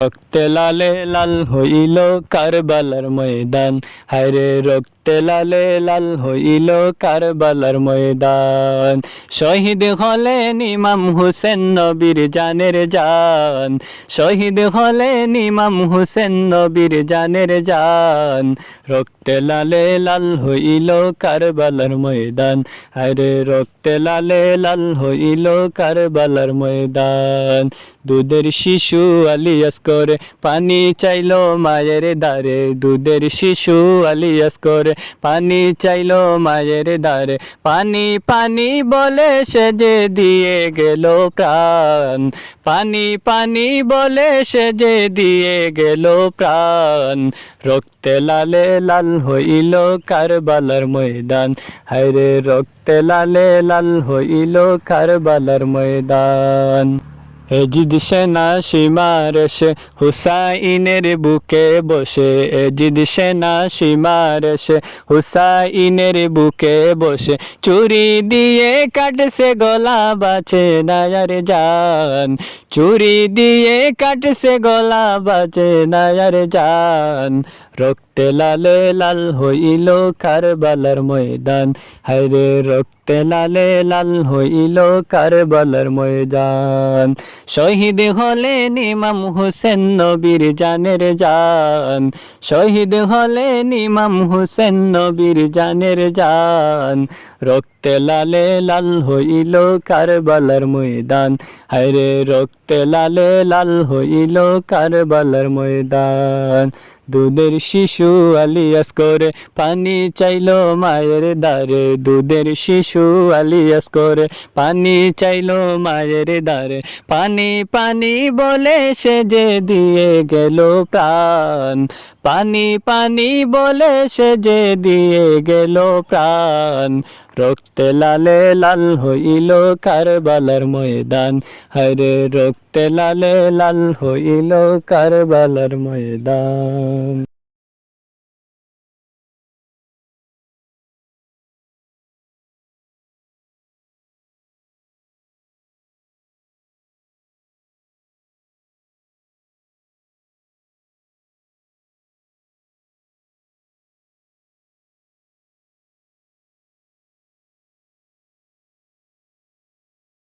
রক্তে লালে লাল হইল কারবালার ময়দান, হায়রে রক্তে লালে লাল হইল কারবালার ময়দান। শহীদ হলেন ইমাম হুসেন নবীর জানের জান, শহীদ হলেন ইমাম হুসেন নবীর জানের জান। রক্তে লালে লাল হইল কারবালার ময়দান, হায়রে রক্তে লালে লাল হইল কারবালার ময়দান। দুধের শিশু আলিয়াস করে পানি চাইলো মায়ের দ্বারে, দুধের শিশু আলিয়াস করে পানি চাইলো মায়ের দ্বারে। পানি পানি বলে সে যে দিয়ে গেল প্রাণ, পানি পানি বলে সে যে দিয়ে গেল প্রাণ। রক্তে লালে লাল হইল কারবালার ময়দান, হায়রে রক্তে লালে লাল হইল কারবালার ময়দান। এজিদ সেনা সীমার সে হুসাইনের বুকে বসে, এজিদ সেনা সীমার সে হুসাইনের বুকে বসে। চুরি দিয়ে কাটছে গলা বাঁচে নায়ার জান, চুরি দিয়ে কাটছে গলা বাঁচে নায়ার জান। রক্তে লালে লাল হইল কারবালার ময়দান, হায়রে রক্তে লালে লাল হইল কারবালার ময়দান। শহীদ হলেন ইমাম হুসেন নবীর জানের জান, শহীদ হলেন ইমাম হুসেন নবীর জানের জান। রক্তে লালে লাল হইল কারবালার ময়দান, হায়রে রক্তে লালে লাল হইল কারবালার ময়দান। দুধের শিশু আলিয়াস করে পানি চাইলো মায়ের দ্বারে, দুধের শিশু আলিয়াস করে পানি চাইলো মায়ের দ্বারে। পানি পানি বলে সে যে দিয়ে গেল প্রাণ, পানি পানি বলে সে যে দিয়ে গেল প্রাণ। রক্তে লালে লাল হইল কারবালার ময়দান, হায়রে রক্তে লালে লাল হইল কারবালার ময়দান।